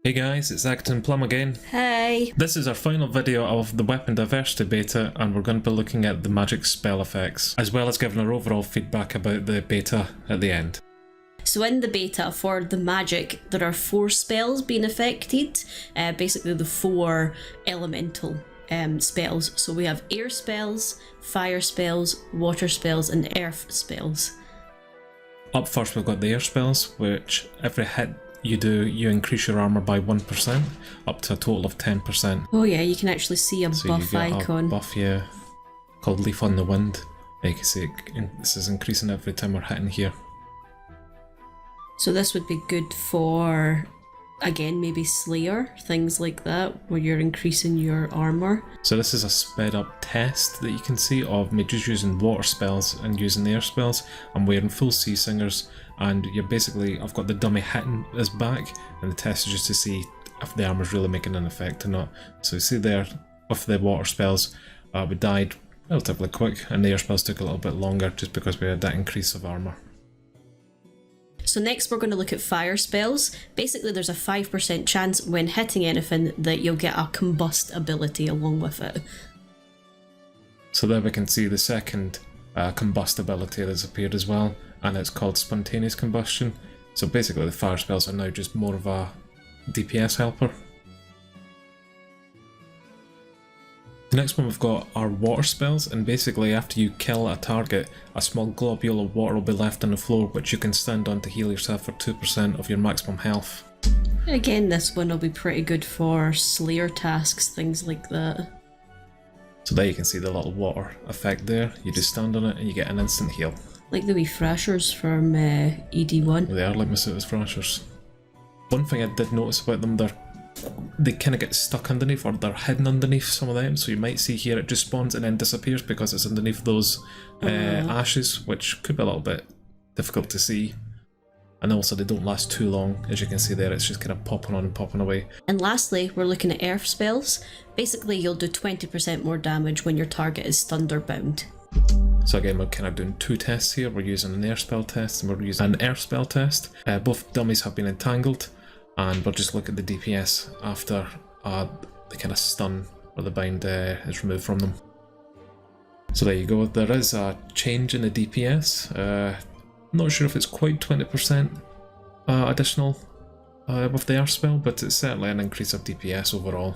Hey guys, it's Agita Plum again. Hey! This is our final video of the Weapon Diversity Beta, and we're going to be looking at the magic spell effects, as well as giving our overall feedback about the beta at the end. So in the beta for the magic, there are 4 spells being affected, basically the 4 elemental spells. So we have air spells, fire spells, water spells and earth spells. Up first we've got the air spells, which every hit you do, you increase your armour by 1%, up to a total of 10%. Oh yeah, you can actually see a So buff you get icon. a buff, yeah, called Leaf on the Wind. You can see this is increasing every time we're hitting here. So this would be good for, again, maybe Slayer, things like that, where you're increasing your armour. So this is a sped up test that you can see of me just using water spells and using air spells. I'm wearing full sea singers, and you're basically, I've got the dummy hitting his back, and the test is just to see if the armour's really making an effect or not. So you see there, with the water spells, we died relatively quick, and the air spells took a little bit longer just because we had that increase of armour. So next we're going to look at fire spells. Basically there's a 5% chance when hitting anything that you'll get a combust ability along with it. So there we can see the second combust ability that's appeared as well, and it's called spontaneous combustion. So basically the fire spells are now just more of a DPS helper. The next one we've got are water spells, and basically after you kill a target, a small globule of water will be left on the floor which you can stand on to heal yourself for 2% of your maximum health. Again, this one will be pretty good for Slayer tasks, things like that. So there you can see the little water effect there, you just stand on it and you get an instant heal. Like the wee thrashers from ED1. They are like Masuda's thrashers. One thing I did notice about them, they kind of get stuck underneath, or they're hidden underneath some of them, so you might see here it just spawns and then disappears because it's underneath those ashes, which could be a little bit difficult to see. And also they don't last too long, as you can see there, it's just kind of popping on and popping away. And lastly, we're looking at earth spells. Basically you'll do 20% more damage when your target is stunned or bound. So again, we're kind of doing 2 tests here. We're using an air spell test and we're using an earth spell test. Both dummies have been entangled, and we'll just look at the DPS after the kind of stun or the bind is removed from them. So there you go, there is a change in the DPS. Not sure if it's quite 20% additional with the earth spell, but it's certainly an increase of DPS overall.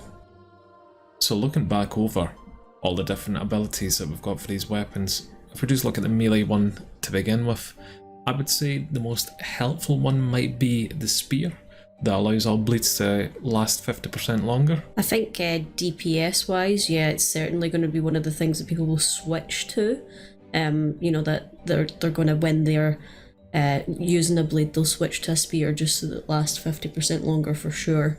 So looking back over all the different abilities that we've got for these weapons, if we just look at the melee one to begin with, I would say the most helpful one might be the spear. That allows all bleeds to last 50% longer. I think DPS wise, yeah, it's certainly going to be one of the things that people will switch to. You know, that they're going to, when they're using a blade, they'll switch to a spear just so that it lasts 50% longer for sure.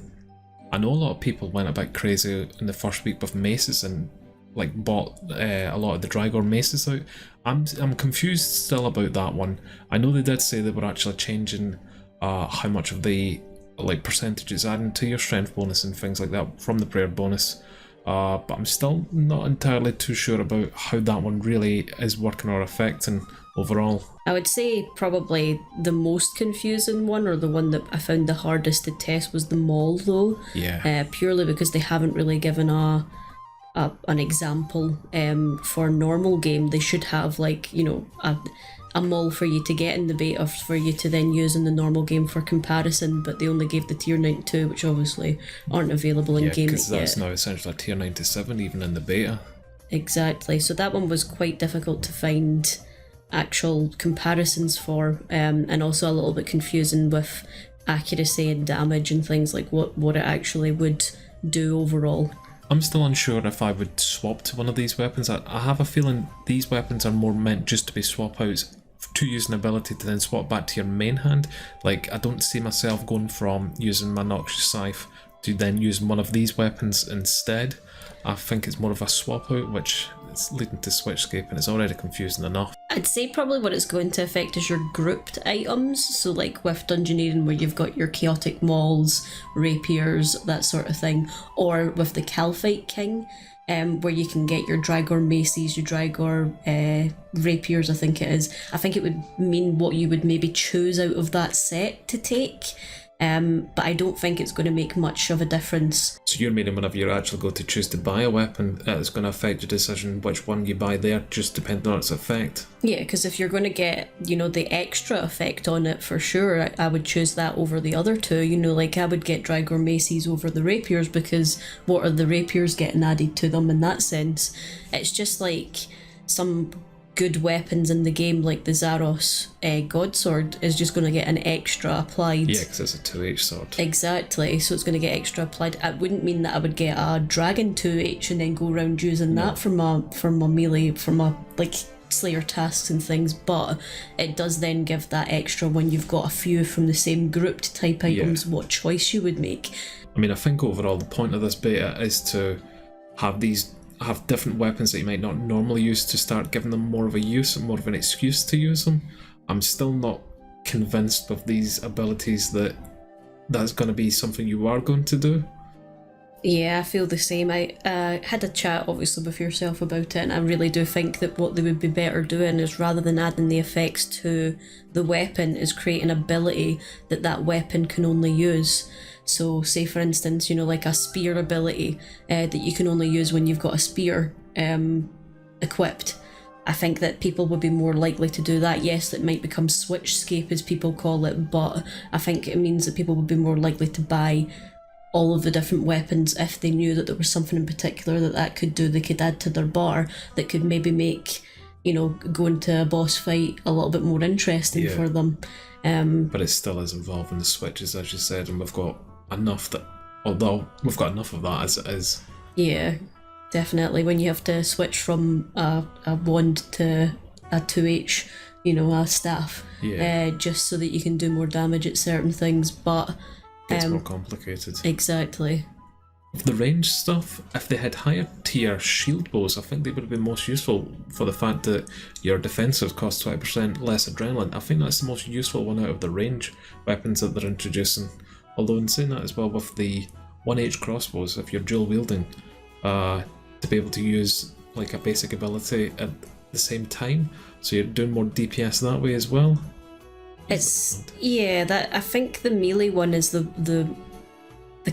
I know a lot of people went a bit crazy in the first week with maces and like bought a lot of the Drygor maces out. I'm confused still about that one. I know they did say they were actually changing how much of the like percentages adding to your strength bonus and things like that from the prayer bonus, but I'm still not entirely too sure about how that one really is working or affecting overall. I would say probably the most confusing one, or the one that I found the hardest to test, was the maul though. Yeah. Purely because they haven't really given an example for normal game. They should have, like, you know, a maul for you to get in the beta for you to then use in the normal game for comparison, but they only gave the tier 92, which obviously aren't available in game yet. Because that's now essentially a tier 97 even in the beta. Exactly, so that one was quite difficult to find actual comparisons for, and also a little bit confusing with accuracy and damage and things like what it actually would do overall. I'm still unsure if I would swap to one of these weapons. I have a feeling these weapons are more meant just to be swap outs to use an ability to then swap back to your main hand. Like, I don't see myself going from using my Noxious Scythe to then using one of these weapons instead. I think it's more of a swap out, which is leading to Switchscape, and it's already confusing enough. I'd say probably what it's going to affect is your grouped items, so like with Dungeoneering where you've got your chaotic mauls, rapiers, that sort of thing, or with the Calphite King, where you can get your Drygor maces, your Drygor rapiers, I think it is. I think it would mean what you would maybe choose out of that set to take. But I don't think it's going to make much of a difference. So you're meaning whenever you actually go to choose to buy a weapon, it's going to affect your decision which one you buy there, just depending on its effect? Yeah, because if you're going to get, the extra effect on it, for sure, I would choose that over the other two. Like I would get Dragor Maces over the Rapiers, because what are the Rapiers getting added to them in that sense? It's just like some good weapons in the game, like the Zaros Godsword, is just going to get an extra applied. Yeah, because it's a 2H sword. Exactly, so it's going to get extra applied. It wouldn't mean that I would get a Dragon 2H and then go around using that for my melee, for my like Slayer tasks and things, but it does then give that extra when you've got a few from the same grouped type items, what choice you would make. I mean, I think overall the point of this beta is to have different weapons that you might not normally use, to start giving them more of a use and more of an excuse to use them. I'm still not convinced with these abilities that that's going to be something you are going to do. Yeah, I feel the same. I had a chat obviously with yourself about it, and I really do think that what they would be better doing is, rather than adding the effects to the weapon, is create an ability that weapon can only use. So say for instance, like a spear ability that you can only use when you've got a spear equipped. I think that people would be more likely to do that. Yes, it might become switchscape as people call it, but I think it means that people would be more likely to buy all of the different weapons if they knew that there was something in particular that could do, they could add to their bar, that could maybe make, going to a boss fight a little bit more interesting for them. But it still is involving the switches, as you said, and we've got enough of that as it is. Yeah, definitely. When you have to switch from a wand to a 2H, a staff, just so that you can do more damage at certain things, but it's more complicated. Exactly. The range stuff, if they had higher tier shield bows, I think they would have been most useful, for the fact that your defensive costs 20% less adrenaline. I think that's the most useful one out of the range weapons that they're introducing. Although in saying that as well, with the 1H crossbows, if you're dual wielding, to be able to use like a basic ability at the same time, so you're doing more DPS that way as well. That I think the melee one is the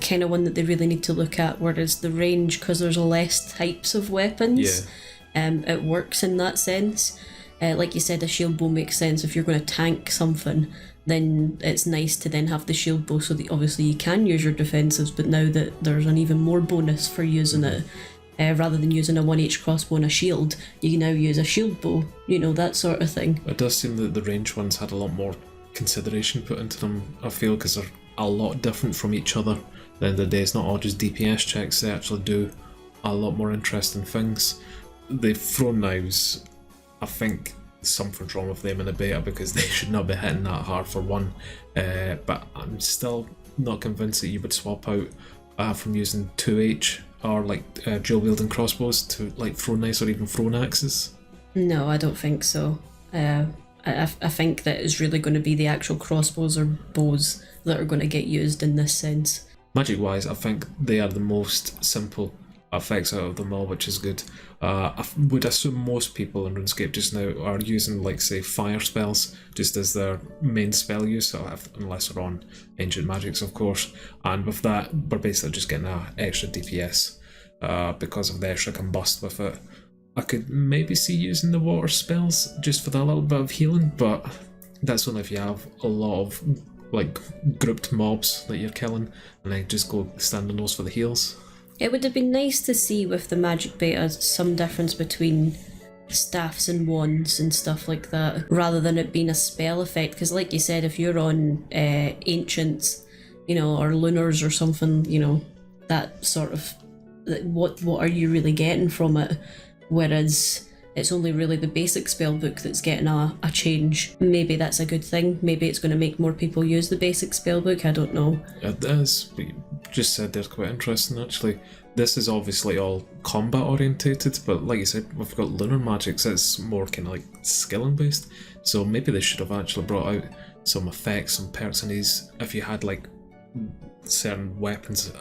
kind of one that they really need to look at, whereas the range, because there's less types of weapons, it works in that sense. Like you said, a shield bow makes sense if you're going to tank something. Then it's nice to then have the shield bow, so that obviously you can use your defensives, but now that there's an even more bonus for using it, rather than using a 1H crossbow and a shield, you can now use a shield bow, that sort of thing. It does seem that the range ones had a lot more consideration put into them, I feel, because they're a lot different from each other. At the end of the day, it's not all just DPS checks, they actually do a lot more interesting things. The thrown knives, I think something's wrong with them in the beta, because they should not be hitting that hard for one, but I'm still not convinced that you would swap out from using 2H or like dual wielding crossbows to like thrown knives or even thrown axes. No, I don't think so. I think that it's really going to be the actual crossbows or bows that are going to get used in this sense. Magic wise, I think they are the most simple effects out of them all, which is good. I would assume most people in RuneScape just now are using, like, say, fire spells just as their main spell use, unless they're on ancient magics, of course. And with that, we're basically just getting an extra DPS because of the extra combust with it. I could maybe see using the water spells just for that little bit of healing, but that's only if you have a lot of like grouped mobs that you're killing, and then just go stand on those for the heals. It would have been nice to see with the magic beta some difference between staffs and wands and stuff like that, rather than it being a spell effect, because like you said, if you're on ancients, or lunars or something, that sort of, what are you really getting from it? Whereas it's only really the basic spellbook that's getting a change. Maybe that's a good thing. Maybe it's going to make more people use the basic spellbook. I don't know. It is. But you just said they're quite interesting, actually. This is obviously all combat orientated, but like you said, we've got lunar magics. It's more kind of like skilling based. So maybe they should have actually brought out some effects, some perks in these. If you had like certain weapons,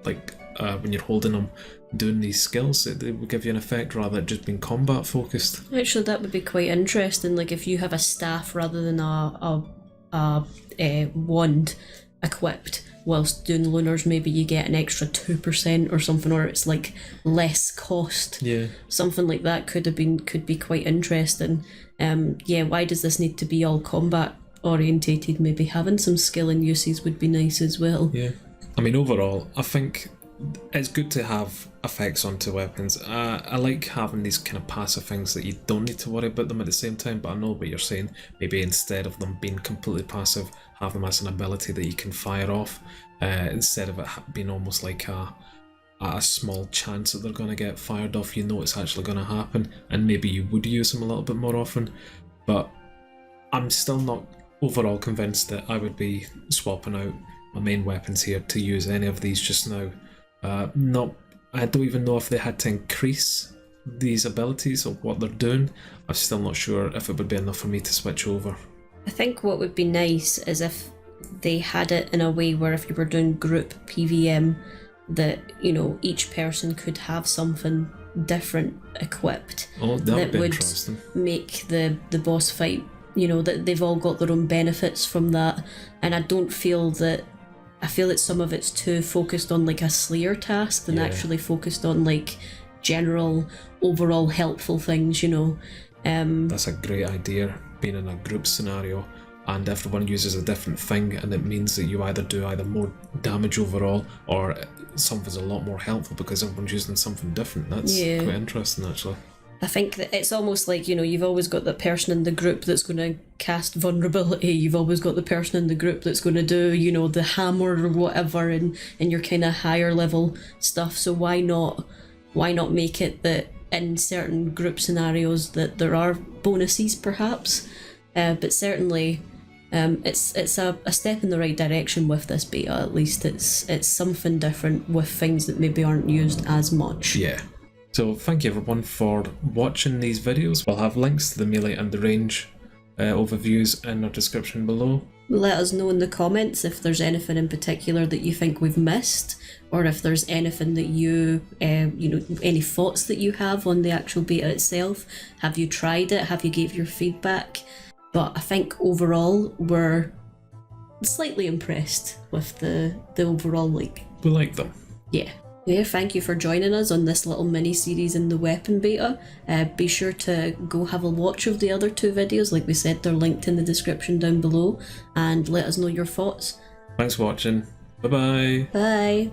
like when you're holding them, doing these skills, they would give you an effect rather than just being combat focused. Actually, that would be quite interesting. Like if you have a staff rather than a wand, equipped. Whilst doing lunars, maybe you get an extra 2% or something, or it's like less cost. Yeah. Something like that could be quite interesting. Yeah, why does this need to be all combat orientated? Maybe having some skill and uses would be nice as well. Yeah. I mean, overall, I think it's good to have effects onto weapons. I like having these kind of passive things that you don't need to worry about them at the same time, but I know what you're saying. Maybe instead of them being completely passive, have them as an ability that you can fire off, instead of it being almost like a small chance that they're going to get fired off. You know it's actually going to happen, and maybe you would use them a little bit more often, but I'm still not overall convinced that I would be swapping out my main weapons here to use any of these just now. I don't even know if they had to increase these abilities or what they're doing. I'm still not sure if it would be enough for me to switch over. I think what would be nice is if they had it in a way where if you were doing group PVM, that, you know, each person could have something different equipped. Oh, that would interesting. Make the boss fight, you know, that they've all got their own benefits from that. And I feel that some of it's too focused on like a Slayer task than actually focused on like general overall helpful things, you know. That's a great idea, being in a group scenario and everyone uses a different thing, and it means that you either do more damage overall or something's a lot more helpful because everyone's using something different. That's quite interesting actually. I think that it's almost like, you know, you've always got the person in the group that's going to cast vulnerability, you've always got the person in the group that's going to do, you know, the hammer or whatever in your kind of higher level stuff. So why not make it that in certain group scenarios that there are bonuses perhaps, but certainly it's a step in the right direction with this beta. At least it's something different with things that maybe aren't used as much. Yeah. So thank you everyone for watching these videos. We'll have links to the melee and the range overviews in our description below. Let us know in the comments if there's anything in particular that you think we've missed, or if there's anything that you know, any thoughts that you have on the actual beta itself. Have you tried it? Have you gave your feedback? But I think overall we're slightly impressed with the overall, like... We like them. Yeah. Yeah, thank you for joining us on this little mini-series in the weapon beta. Be sure to go have a watch of the other 2 videos. Like we said, they're linked in the description down below. And let us know your thoughts. Thanks for watching. Bye-bye. Bye.